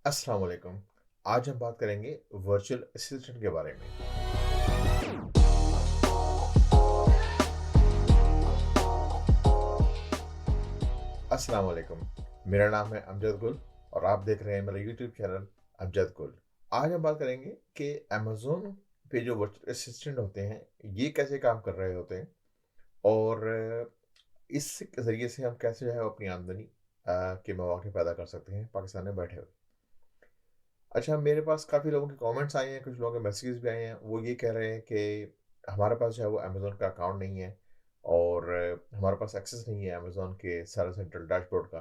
अस्सलाम वालेकुम। आज हम बात करेंगे वर्चुअल असिस्टेंट के बारे में। अस्सलाम वालेकुम। मेरा नाम है अमजद गुल और आप देख रहे हैं मेरा यूट्यूब चैनल अमजद गुल। आज हम बात करेंगे कि अमेज़न पे जो वर्चुअल असिस्टेंट होते हैं, ये कैसे काम कर रहे होते हैं और इस ज़रिए से हम कैसे जो है अपनी आमदनी के मौके पैदा कर सकते हैं पाकिस्तान में बैठे हुए। अच्छा, मेरे पास काफ़ी लोगों के कमेंट्स आए हैं, कुछ लोगों के मैसेजेस भी आए हैं। वो ये कह रहे हैं कि हमारे पास जो है वो अमेज़न का अकाउंट नहीं है और हमारे पास एक्सेस नहीं है अमेज़न के सारे सेंट्रल डैशबोर्ड का।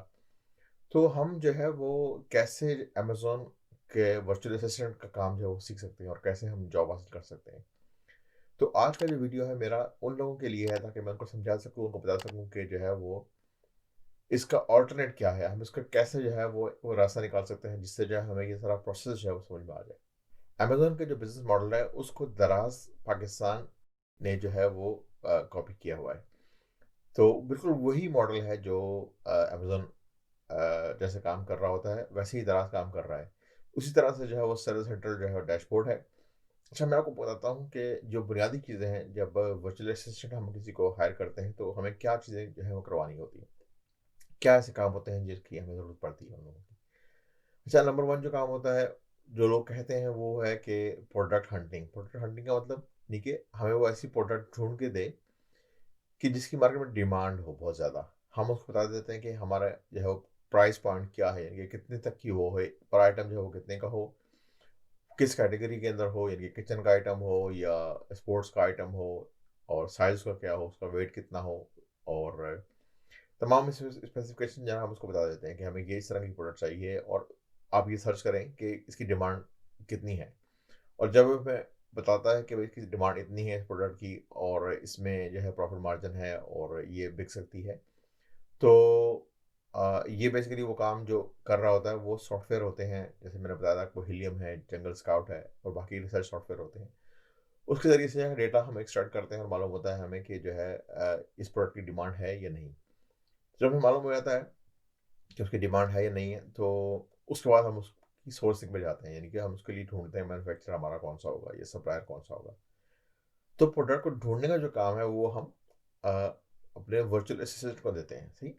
तो हम जो है वो कैसे अमेज़न के वर्चुअल असिस्टेंट का काम जो है वो सीख सकते हैं और कैसे हम जॉब हासिल कर सकते हैं। तो आज का जो वीडियो है मेरा उन लोगों के लिए है ताकि मैं उनको समझा सकूँ, उनको बता सकूँ कि जो है वो इसका अल्टरनेट क्या है, हम इसका कैसे जो है वो रास्ता निकाल सकते हैं जिससे जो है हमें ये सारा प्रोसेस जो है वो समझ में आ जाए। अमेज़न का जो बिज़नेस मॉडल है उसको दराज़ पाकिस्तान ने जो है वो कॉपी किया हुआ है। तो बिल्कुल वही मॉडल है जो अमेज़न जैसे काम कर रहा होता है वैसे ही दराज़ काम कर रहा है। उसी तरह से जो है वो सर्विस सेंट्रल जो है डैशबोर्ड है। अच्छा, मैं आपको बताता हूँ कि जो बुनियादी चीज़ें हैं जब वर्चुअल असिस्टेंट हम किसी को हायर करते हैं तो हमें क्या चीज़ें जो है वो करवानी होती हैं। क्या ऐसे काम होते हैं जिसकी हमें ज़रूरत पड़ती है हम लोगों की। अच्छा, नंबर 1 जो काम होता है, जो लोग कहते हैं वो है कि प्रोडक्ट हंटिंग। प्रोडक्ट हंटिंग का मतलब नहीं कि हमें वो ऐसी प्रोडक्ट ढूँढ के दे कि जिसकी मार्केट में डिमांड हो बहुत ज़्यादा। हम उसको बता देते हैं कि हमारा जो है वो प्राइस पॉइंट क्या है, यानी कि कितने तक की वो है, पर आइटम जो है वो कितने का हो, किस कैटेगरी के अंदर हो, यानी कि किचन का आइटम हो या स्पोर्ट्स का आइटम हो और साइज़ उसका क्या हो, उसका वेट कितना हो और तमाम स्पेसिफिकेशन जो है हम उसको बता देते हैं कि हमें ये इस तरह की प्रोडक्ट चाहिए और आप ये सर्च करें कि इसकी डिमांड कितनी है। और जब हमें बताता है कि भाई इसकी डिमांड इतनी है इस प्रोडक्ट की और इसमें जो है प्रॉफिट मार्जिन है और ये बिक सकती है, तो ये बेसिकली वो काम जो कर रहा होता है वो सॉफ्टवेयर होते हैं, जैसे मैंने बताया था आपको, हीलियम है, जंगल स्काउट है और बाकी रिसर्च सॉफ्टवेयर होते हैं। उसके ज़रिए से जो है डेटा हम एक्सट्रैक्ट करते हैं और मालूम होता है हमें कि जो है इस प्रोडक्ट की डिमांड है या नहीं। जब हमें मालूम हो जाता है कि उसकी डिमांड है या नहीं है, तो उसके बाद हम उसकी सोर्सिंग पे जाते हैं, यानी कि हम उसके लिए ढूँढते हैं मैन्युफैक्चरर हमारा कौन-सा होगा या सप्लायर कौन-सा होगा। तो प्रोडक्ट को ढूँढने का जो काम है वो हम अ, अपने वर्चुअल असिस्टेंट को देते हैं, सही?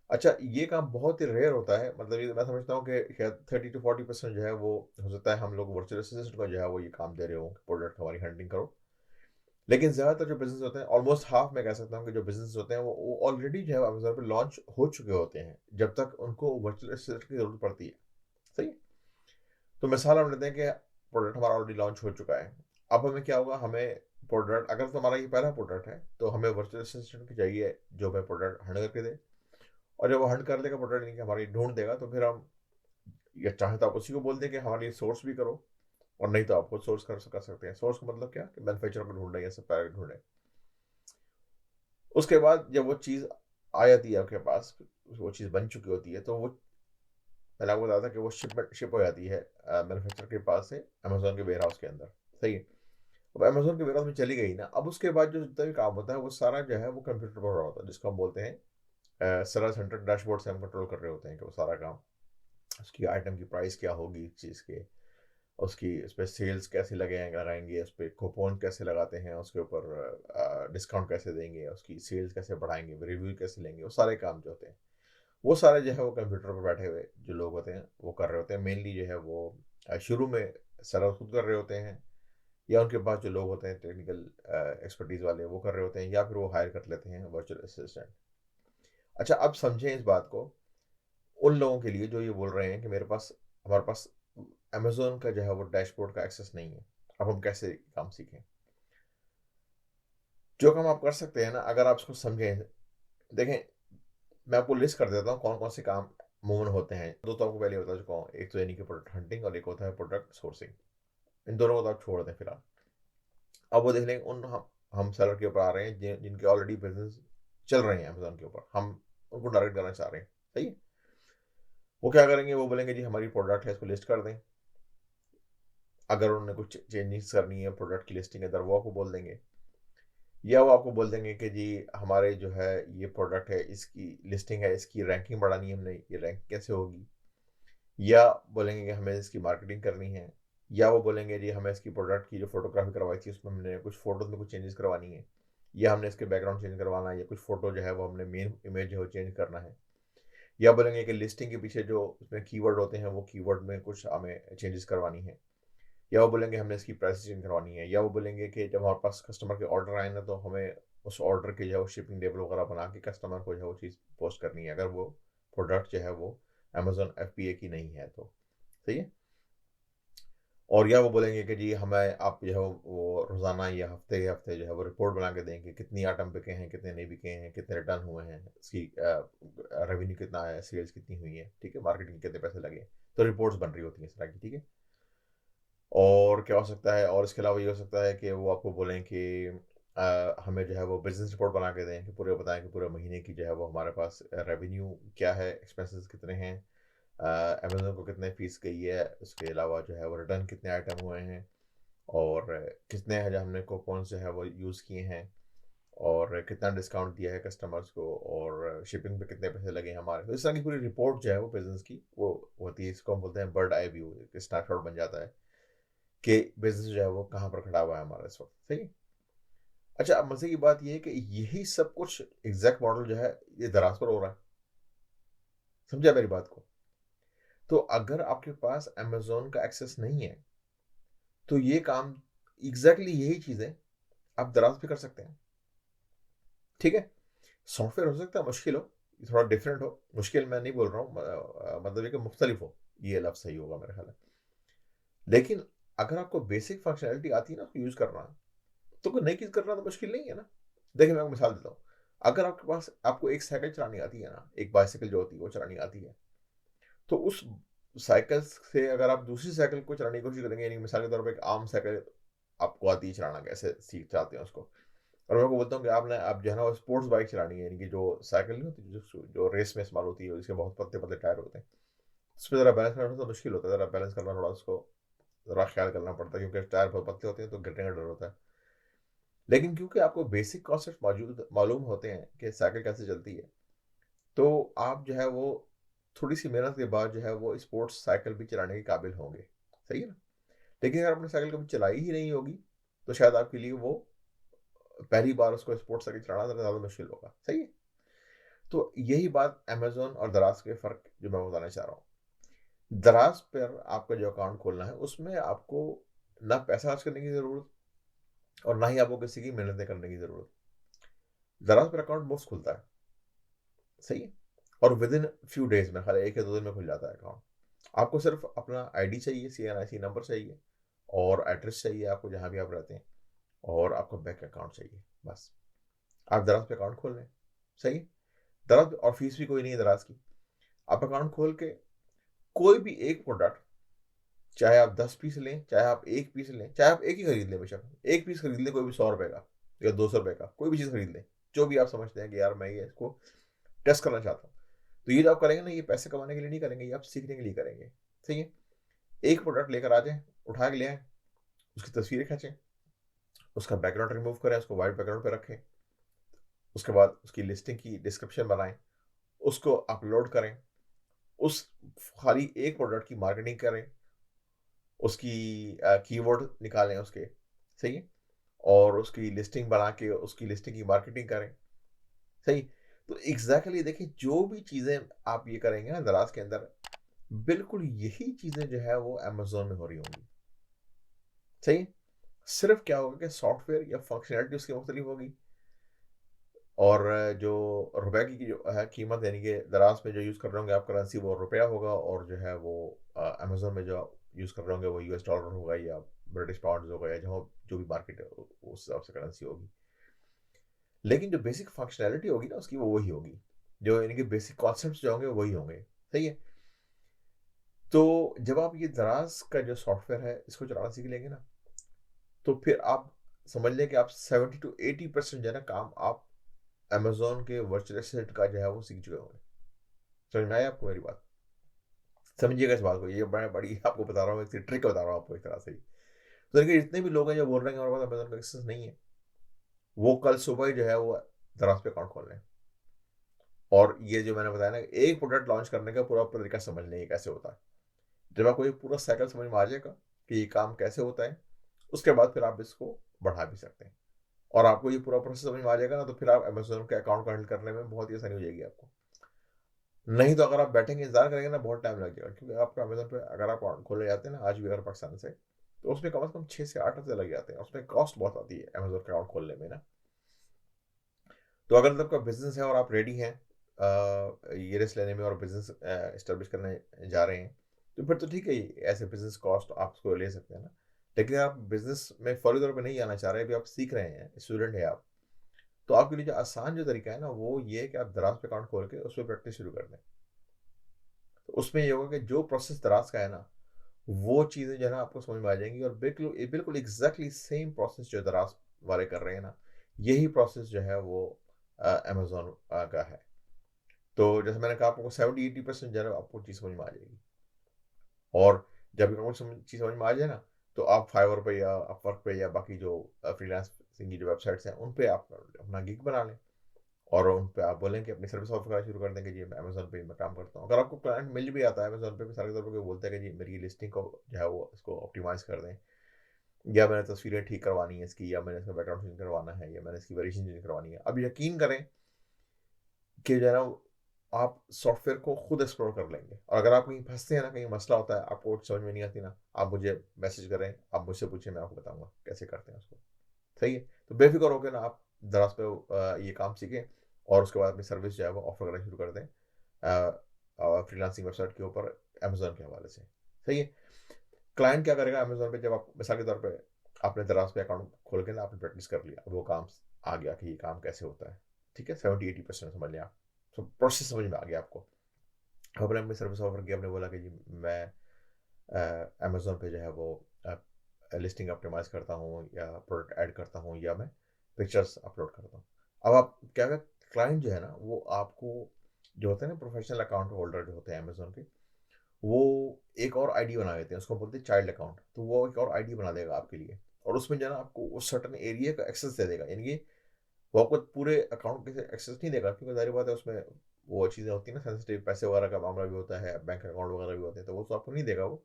अच्छा, ये काम बहुत ही रेयर होता है, मतलब ये मैं समझता हूँ कि शायद 30 टू 40% जो है वो हो सकता है हम लोग वर्चुअल असिस्टेंट को जो है वो ये काम दे रहे हों कि प्रोडक्ट हमारी हंटिंग करो। लेकिन ज़्यादातर जो बिज़नेस होते हैं, ऑलमोस्ट हाफ़ मैं कह सकता हूँ कि जो बिज़नेस होते हैं वो ऑलरेडी जो है अमेज़न पे लॉन्च हो चुके होते हैं, जब तक उनको वर्चुअल असिस्टेंट की ज़रूरत पड़ती है, सही है? तो मिसाल हम लेते हैं कि प्रोडक्ट हमारा ऑलरेडी लॉन्च हो चुका है। अब हमें क्या होगा, हमें प्रोडक्ट, अगर तो हमारा ये पहला प्रोडक्ट है, तो हमें वर्चुअल असिस्टेंट की चाहिए जो हमें प्रोडक्ट हंट करके दे। और जब वो हंट कर लेगा प्रोडक्ट, यानी कि हमारी ढूँढ देगा, तो फिर हम या चाहे तो आप उसी को बोल दें कि हमारे लिए सोर्स भी करो और नहीं तो आप खुद सोर्स कर सकते हैं। सोर्स का मतलब क्या? कि मैन्युफैक्चरर को ढूँढ रहे हैं या सप्लायर को ढूँढ रहे हैं। उसके बाद जब वो चीज़ आ जाती है आपके पास, वो चीज़ बन चुकी होती है, तो वो मैंने आपको बताया था कि वो शिप हो जाती है मैन्युफैक्चरर के पास से अमेज़न के वेयरहाउस के अंदर, सही है? अब अमेज़न के वेयरहाउस में चली गई ना, अब उसके बाद जो जितना भी काम होता है वो सारा जो है वो कंप्यूटर पर हो रहा होता है, जिसको हम बोलते हैं सर्वर सेंटर डैशबोर्ड से हम कंट्रोल कर रहे होते हैं कि वो सारा काम, उसकी आइटम की प्राइस क्या होगी इस चीज़ के, उसकी उस पे सेल्स कैसे लगाएँगे, उस पे कूपन कैसे लगाते हैं, उसके ऊपर डिस्काउंट कैसे देंगे, उसकी सेल्स कैसे बढ़ाएँगे, रिव्यू कैसे लेंगे, वो सारे काम जो होते हैं, वो सारे जो है वो कंप्यूटर पर बैठे हुए जो लोग होते हैं वो कर रहे होते हैं। मेनली जो है वो शुरू में सर्वर खुद कर रहे होते हैं या उनके पास जो लोग होते हैं टेक्निकल एक्सपर्टीज़ वाले वो कर रहे होते हैं या फिर वो हायर कर लेते हैं वर्चुअल असिस्टेंट। अच्छा, अब समझें इस बात को उन लोगों के लिए जो ये बोल रहे हैं कि मेरे पास हमारे पास अमेज़न का जो है वो डैशबोर्ड का एक्सेस नहीं है। अब हम कैसे काम सीखें? जो काम आप कर सकते हैं ना, अगर आप इसको समझें, देखें, मैं आपको लिस्ट कर देता हूँ कौन-कौन से काम अमूमन होते हैं। 2 तो आपको पहले बता चुका हूँ। एक तो यानी कि प्रोडक्ट हंटिंग और एक होता है प्रोडक्ट सोर्सिंग। इन दोनों को तो आप छोड़ दें फिलहाल। अब वो देख लेंगे उन हम सेलर के ऊपर आ रहे हैं जिनके ऑलरेडी बिज़नेस चल रहे हैं अमेज़न के ऊपर। हम उनको टारगेट करना चाह रहे हैं। सही है? वो क्या करेंगे, वो बोलेंगे जी हमारी प्रोडक्ट है, इसको लिस्ट कर दें। अगर उन्होंने कुछ चेंजेस करनी है प्रोडक्ट की लिस्टिंग के अंदर, वो आपको बोल देंगे। या वो आपको बोल देंगे कि जी हमारे जो है ये प्रोडक्ट है, इसकी लिस्टिंग है, इसकी रैंकिंग बढ़ानी है हमने, ये रैंक कैसे होगी? या बोलेंगे कि हमें इसकी मार्केटिंग करनी है, या वो बोलेंगे जी हमें इसकी प्रोडक्ट की जो फोटोग्राफी करवाई थी उसमें हमने कुछ फोटोज में कुछ चेंजेस करवानी है, या हमने इसके बैकग्राउंड चेंज करवाना है, या कुछ फोटो जो है वो हमने मेन इमेज जो है चेंज करना है, या बोलेंगे कि लिस्टिंग के पीछे जो उसमें कीवर्ड होते हैं वो कीवर्ड में कुछ हमें चेंजेस करवानी है, या वो बोलेंगे हमने इसकी प्राइस चेंज करवानी है, या वो बोलेंगे कि जब हमारे पास कस्टमर के ऑर्डर आए ना तो हमें उस ऑर्डर के जो है शिपिंग लेबल वगैरह बना के कस्टमर को जो है वो चीज़ पोस्ट करनी है, अगर वो प्रोडक्ट जो है वो अमेजोन FBA की नहीं है तो। सही है। और या वो बोलेंगे कि जी हमें आप जो है वो रोज़ाना या हफ्ते के हफ्ते जो है वो रिपोर्ट बना के देंगे, कितनी आइटम बिके हैं, कितने नहीं बिके हैं, कितने रिटर्न हुए हैं, इसकी रेवेन्यू कितना आया है, सेल्स कितनी हुई है, ठीक है, मार्केटिंग कितने पैसे लगे, तो रिपोर्ट्स बन रही होती हैं इस तरह की, ठीक है। और क्या हो सकता है, और इसके अलावा ये हो सकता है कि वो आपको बोलें कि हमें जो है वो बिजनेस रिपोर्ट बना के दें, कि पूरे बताएं कि पूरे महीने की जो है वो हमारे पास रेवेन्यू क्या है, एक्सपेंसेस कितने हैं, अमेजोन को कितने फीस गई है, उसके अलावा जो है वो रिटर्न कितने आइटम हुए हैं, और कितने हैं जो हमने कूपन्स जो है वो यूज़ किए हैं, और कितना डिस्काउंट दिया है कस्टमर्स को, और शिपिंग पे कितने पैसे लगे हमारे, तो इस तरह की पूरी रिपोर्ट जो है वो बिजनेस की वो होती है। इसको हम बोलते हैं बर्ड आई व्यू, स्नैपशॉट बन जाता है कि बिजनेस जो है वो कहाँ पर खड़ा हुआ है हमारा इस वक्त। सही है। अच्छा, अब मजे की बात ये है कि यही सब कुछ एग्जैक्ट मॉडल जो है ये दराज पर हो रहा है। समझा मेरी बात को? तो अगर आपके पास अमेजोन का एक्सेस नहीं है तो ये काम एग्जैक्टली यही चीजें आप दराज पे कर सकते हैं। ठीक है। सॉफ्टवेयर हो सकता है मुश्किल हो, थोड़ा डिफरेंट हो, मुश्किल मैं नहीं बोल रहा हूँ, मतलब ये कि मुख्तलिफ हो, ये लफ्ज़ सही होगा मेरे ख्याल है। लेकिन अगर आपको बेसिक फंक्शनैलिटी आती है ना उसको यूज़ करना, तो कोई नई चीज़ करना तो मुश्किल नहीं है ना। देखिए मैं आपको मिसाल देता हूँ। अगर आपके पास आपको एक साइकिल चलानी आती है ना, एक बाइसाइकिल जो होती है वो चलानी आती है, तो उस साइकिल से अगर आप दूसरी साइकिल को चलाने की कोशिश करेंगे, यानी मिसाल के तौर पर एक आम साइकिल आपको आती है चलाना, कैसे सीख चाहते हैं उसको, और मैं आपको बोलता हूँ कि आपने आप जो है ना वो स्पोर्ट्स बाइक चलानी है, यानी कि जो साइकिल नहीं होती जो जो रेस में इस्तेमाल होती है, जिसके बहुत पतले पतले टायर होते हैं, उस पर ज़रा बैलेंस करना थोड़ा मुश्किल होता है, ज़रा बैलेंस करना थोड़ा उसको ज़रा ख्याल करना पड़ता है, क्योंकि टायर बहुत पतले होते हैं तो गिरने का डर होता है। लेकिन क्योंकि आपको बेसिक कॉन्सेप्ट मौजूद मालूम होते हैं कि साइकिल कैसे चलती है, तो आप जो है वो थोड़ी सी मेहनत के बाद जो है वो स्पोर्ट्स साइकिल भी चलाने के काबिल होंगे। सही है ना। लेकिन अगर आपने साइकिल कभी चलाई ही नहीं होगी तो शायद आपके लिए वो पहली बार उसको स्पोर्ट्स साइकिल चलाना ज़्यादा मुश्किल होगा। सही है। तो यही बात अमेजोन और दराज के फ़र्क जो मैं बताना चाह रहा हूँ। दराज पर आपका जो अकाउंट खोलना है उसमें आपको ना पैसा खर्च करने की ज़रूरत और ना ही आपको किसी की मेहनतें करने की ज़रूरत। दराज पर अकाउंट मुफ्त खुलता है। सही है। और विद इन फ्यू डेज में, खाली 1 या 2 दिन में खुल जाता है अकाउंट। आपको सिर्फ अपना आईडी चाहिए, CNIC नंबर चाहिए, और एड्रेस चाहिए आपको जहाँ भी आप रहते हैं, और आपका बैंक अकाउंट चाहिए, बस। आप दराज पे अकाउंट खोल लें। सही है। दराज और फीस भी कोई नहीं है दराज की। आप अकाउंट खोल के कोई भी एक प्रोडक्ट, चाहे आप 10 पीस लें, चाहे आप एक पीस लें, चाहे आप एक ही खरीद लें, बेशक एक पीस खरीद लें, कोई भी 100 रुपए का या 200 रुपए का, कोई भी चीज़ खरीद लें, जो भी आप समझते हैं कि यार मैं ये इसको टेस्ट करना चाहता हूँ, तो ये जो आप करेंगे ना, ये पैसे कमाने के लिए नहीं करेंगे, ये आप सीखने के लिए करेंगे। ठीक है। एक प्रोडक्ट लेकर आ जाएं, उठा के ले आएं, उसकी तस्वीरें खींचें, उसका बैकग्राउंड रिमूव करें, उसको वाइट बैकग्राउंड पे रखें, उसके बाद उसकी लिस्टिंग की डिस्क्रिप्शन बनाएं, उसको अपलोड करें, उस खाली एक प्रोडक्ट की मार्केटिंग करें, उसकी कीवर्ड निकालें उसके। सही है। और उसकी लिस्टिंग बना के उसकी लिस्टिंग की मार्केटिंग करें। सही। तो एग्जैक्टली देखिए, जो भी चीज़ें आप ये करेंगे ना दराज के अंदर, बिल्कुल यही चीज़ें जो है वो अमेजोन में हो रही होंगी। सही है? सिर्फ क्या होगा कि सॉफ्टवेयर या फंक्शनैलिटी उसकी मुख्तलिफ होगी, और जो रुपए की जो है कीमत, यानी कि दराज में जो यूज़ कर रहे होंगे आप करेंसी, वो रुपया होगा, और जो है वो अमेजोन में जो यूज़ कर रहे होंगे वो US डॉलर होगा, या ब्रिटिश पाउंड होगा, या जहाँ जो भी मार्केट है उस हिसाब से करेंसी होगी। लेकिन जो बेसिक फंक्शनैलिटी होगी ना उसकी, वो वही होगी, जो यानी कि बेसिक कॉन्सेप्ट जो होंगे वही होंगे। सही है। तो जब आप ये दराज का जो सॉफ्टवेयर है इसको चलाना सीख लेंगे ना, तो फिर आप समझ लें कि आप 70 to 80% जो है ना काम आप अमेजोन के वर्चुअल असिस्टेंट का जो है वो सीख चुके होंगे। समझ में आया आपको मेरी बात? समझिएगा इस बात को, ये मैं बड़ी आपको बता रहा हूँ, एक ट्रिक बता रहा हूँ आपको एक तरह से ही। तो देखिए, जितने भी लोग हैं जो बोल रहे हैं कि हमारे पास अमेजोन का एक्सेस नहीं है, वो कल सुबह ही जो है वो दराज पे अकाउंट खोल लें, और ये जो मैंने बताया ना, एक प्रोडक्ट लॉन्च करने का पूरा तरीका समझ लें कैसे होता है। जब आपको ये पूरा साइकिल समझ में आ जाएगा कि ये काम कैसे होता है, उसके बाद फिर आप इसको बढ़ा भी सकते हैं। और आपको ये पूरा प्रोसेस समझ में आ जाएगा ना, तो फिर आप अमेज़न के अकाउंट को हैंडल करने में बहुत ही आसानी हो जाएगी आपको। नहीं तो अगर आप बैठेंगे, इंतज़ार करेंगे ना, बहुत टाइम लग जाएगा, क्योंकि आपका अमेज़न पे अगर आप अकाउंट खोले जाते हैं ना, आज भी अगर पाकिस्तान से, तो उसमें कम से कम 6 से 8 हफ़्ते लग जाते हैं। उसमें कॉस्ट बहुत आती है अमेज़न का अकाउंट खोलने में ना। तो अगर मतलब आपका बिज़नेस है और आप रेडी हैं ये रिस्क लेने में और बिज़नेस एस्टेब्लिश करने जा रहे हैं, तो फिर तो ठीक है, ये ऐसे बिज़नेस कॉस्ट आप उसको ले सकते हैं ना। लेकिन आप बिज़नेस में फौरी तौर पे नहीं आना चाह रहे, अभी आप सीख रहे हैं, स्टूडेंट हैं आप, तो आपके लिए जो आसान जो तरीका है ना, वो ये है कि आप दराज़ पे अकाउंट खोल के उसमें प्रैक्टिस शुरू कर दें। तो उसमें ये होगा कि जो प्रोसेस दराज़ का है ना, वो चीज़ें जो है ना आपको समझ में आ जाएँगी, और बिल्कुल बिल्कुल एग्ज़ैक्टली सेम प्रोसेस जो दराज़ वाले कर रहे हैं ना, यही प्रोसेस जो है वो अमेज़न का है। तो जैसे मैंने कहा, आपको 70-80% जो है ना आपको चीज़ समझ में आ जाएगी। और जब आपको चीज़ समझ में आ जाए ना, तो आप फाइवर पे या अपवर्क पे या बाकी जो फ्रीलांसिंग की जो वेबसाइट्स हैं, उन पे आप अपना गिग बना लें, और उन पे आप बोलें कि अपनी सर्विस ऑफ़र करना शुरू कर दें कि जी मैं अमेज़न पे मैं काम करता हूँ। अगर आपको क्लाइंट मिल भी आता है अमेज़न पे, मिसाल के तौर पे कोई बोलता है कि जी मेरी लिस्टिंग को जो है वो इसको ऑप्टिमाइज़ कर दें, या मैंने तस्वीरें ठीक करवानी है इसकी, या मैंने इसका बैकग्राउंड चेंज करवाना है, या मैंने इसकी वेरिएशन चेंज करवानी है। अब यकीन करें कि जो है ना, आप सॉफ्टवेयर को खुद एक्सप्लोर कर लेंगे, और अगर आप कहीं फँसते हैं ना, कहीं मसला होता है, आपको समझ में नहीं आती ना, आप मुझे मैसेज करें, आप मुझसे पूछें, मैं आपको बताऊँगा कैसे करते हैं उसको। सही है? तो बेफ़िक्र होके ना आप दराज़ पे ये काम सीखें, और उसके बाद अपनी सर्विस जो है वो ऑफ़र करना शुरू कर दें फ्रीलांसिंग वेबसाइट के ऊपर अमेज़न के हवाले से। सही है? क्लाइंट क्या करेगा अमेज़न पे, जब आप मिसाल के तौर पे आपने दराज़ पे अकाउंट खोल के ना आपने प्रैक्टिस कर लिया, अब वो काम आ गया कि ये काम कैसे होता है। ठीक है? 70-80% समझ लिया आप। तो प्रोसेस समझ में आ गया आपको। आपने अपनी सर्विस ऑफ़र की, आपने बोला कि जी मैं अमेज़न पे जो है वो लिस्टिंग ऑप्टिमाइज़ करता हूँ, या प्रोडक्ट ऐड करता हूँ, या मैं पिक्चर्स अपलोड करता हूँ। अब आप क्या है, क्लाइंट जो है ना, वो आपको जो होते हैं ना प्रोफ़ेशनल अकाउंट होल्डर जो होते हैं अमेज़न के, वो एक और आईडी बना देते हैं, उसको बोलते हैं चाइल्ड अकाउंट। तो वो एक और आईडी बना देगा आपके लिए, और उसमें जो है ना आपको उस सर्टेन एरिया का एक्सेस दे देगा। यानी कि वो आपको पूरे अकाउंट के एक्सेस नहीं देगा, क्योंकि ज़ाहिर बात है उसमें वो चीज़ें होती हैं ना, सेंसिटिव पैसे वगैरह का मामला भी होता है, बैंक अकाउंट वगैरह भी होते हैं, तो वो तो आपको नहीं देगा वो।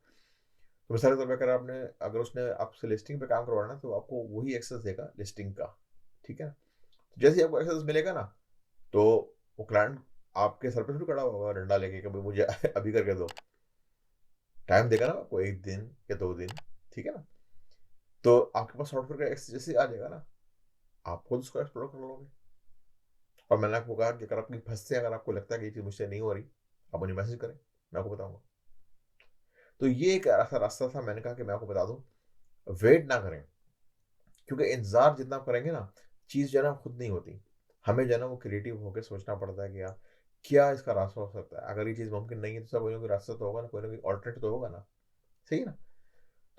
तो मिसाल के तौर पे अगर उसने आपसे लिस्टिंग पे काम करवाना है, तो आपको वही एक्सेस देगा लिस्टिंग का। ठीक है? तो जैसे ही आपको एक्सेस मिलेगा ना, तो वो क्लाइंट आपके सर पे थोड़ी खड़ा होगा डंडा लेके कि भाई मुझे अभी करके दो। टाइम देगा ना आपको, 1 दिन या 2 दिन। ठीक है ना? तो आपके पास सॉफ्टवेयर का एक्सेस जैसे ही आ जाएगा ना, आप खुद उसको एक्सप्लोर कर लोगे। और मैंने आपको कहा कि अगर आप कहीं फँसते हैं, अगर आपको लगता है कि ये चीज़ मुझसे नहीं हो रही, आप मुझे मैसेज करें, मैं आपको बताऊँगा। तो ये एक ऐसा रास्ता था, मैंने कहा कि मैं आपको बता दूँ, वेट ना करें। क्योंकि इंतज़ार जितना आप करेंगे ना, चीज़ जो है ना खुद नहीं होती। हमें जो है ना वो क्रिएटिव होके सोचना पड़ता है कि यार, क्या इसका रास्ता हो सकता है? अगर ये चीज़ मुमकिन नहीं है, तो इसका कोई ना कोई रास्ता तो होगा ना, कोई ना कोई अल्टरनेटिव तो होगा ना। सही है ना?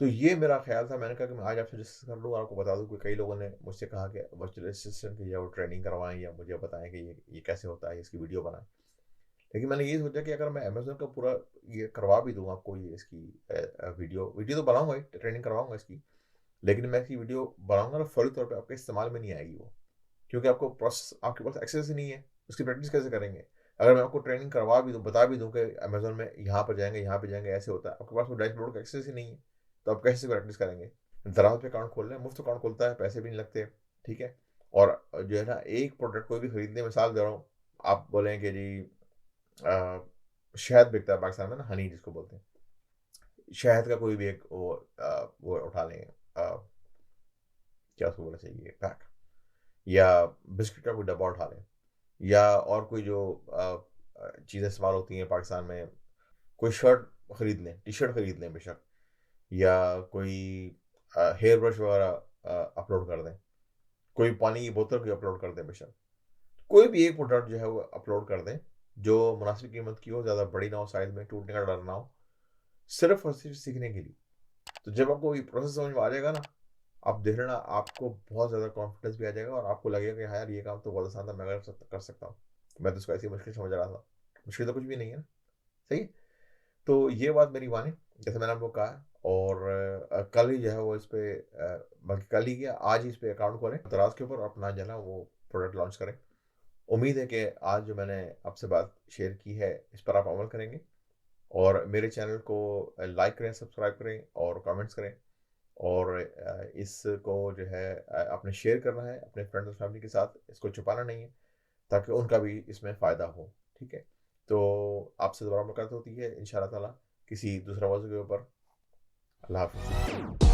तो ये मेरा ख़्याल था, मैंने कहा कि मैं आज आपसे डिस्कस कर लूँ और आपको बता दूँ कि कई लोगों ने मुझसे कहा कि वर्चुअल असिस्टेंट की या वो ट्रेनिंग करवाएँ, या मुझे बताएँ कि ये कैसे होता है, इसकी वीडियो बनाएँ। लेकिन मैंने ये सोचा कि अगर मैं अमेज़न का पूरा ये करवा भी दूँ आपको, ये इसकी वीडियो वीडियो तो बनाऊँगा ही, ट्रेनिंग करवाऊँगा इसकी। लेकिन मैं इसकी वीडियो बनाऊँगा ना, फौरी तौर पे आपके इस्तेमाल में नहीं आएगी वो। क्योंकि आपको प्रोसेस आपके पास एक्सेस ही नहीं है, उसकी प्रैक्टिस कैसे करेंगे? अगर मैं आपको ट्रेनिंग करवा भी दूँ, बता भी दूँ कि अमेज़न में यहाँ पर जाएँगे, यहाँ पे जाएँगे, ऐसे होता है, आपके पास वो डैशबोर्ड का एक्सेस ही नहीं है, तो आप कैसे प्रैक्टिस करेंगे? दराज़ पे अकाउंट खोल लें, मुफ़्त अकाउंट खुलता है, पैसे भी नहीं लगते, ठीक है? और जो है ना, एक प्रोडक्ट कोई भी खरीदने, मिसाल दे रहा हूँ, आप बोलें कि जी शहद बिकता है पाकिस्तान में ना, हनी जिसको बोलते हैं। शहद का कोई भी एक वो उठा लें, क्या उसको बोलना चाहिए, पैक, या बिस्किट का कोई डब्बा उठा लें, या और कोई जो चीज़ें इस्तेमाल होती हैं पाकिस्तान में, कोई शर्ट खरीद लें, टी-शर्ट खरीद लें बेशक, या कोई हेयर ब्रश वगैरह अपलोड कर दें, कोई पानी की बोतल कोई अपलोड कर दें बेशक। कोई भी एक प्रोडक्ट जो है वो अपलोड कर दें, जो मुनासिब कीमत की हो, ज़्यादा बड़ी ना हो, साइज़ में टूटने का डर ना हो, सिर्फ़ और सिर्फ़ सीखने के लिए। तो जब आपको ये प्रोसेस समझ में आ जाएगा ना, आप देख लेना, आपको बहुत ज़्यादा कॉन्फिडेंस भी आ जाएगा, और आपको लगेगा कि हाँ यार, ये काम तो बहुत आसान था, मैं कर सकता हूँ। मैं तो इसको ऐसी मुश्किल समझ रहा था। मुश्किल तो कुछ भी नहीं है ना, सही है? तो ये बात मेरी माने, जैसे मैंने आपको कहा, और कल ही जो है वो इस पे बल्कि कल ही क्या, आज ही इस पे अकाउंट खोलें, दराज़ के ऊपर अपना जो है ना वो प्रोडक्ट लॉन्च करें। उम्मीद है कि आज जो मैंने आपसे बात शेयर की है, इस पर आप अमल करेंगे, और मेरे चैनल को लाइक करें, सब्सक्राइब करें और कमेंट्स करें। और इसको जो है आपने शेयर करना है अपने फ्रेंड्स और फैमिली के साथ, इसको छुपाना नहीं है, ताकि उनका भी इसमें फ़ायदा हो, ठीक है? तो आपसे दोबारा मुलाकात होती है इंशाअल्लाह ताला किसी दूसरे मौज़ू के ऊपर। अल्लाह हाफ़िज़।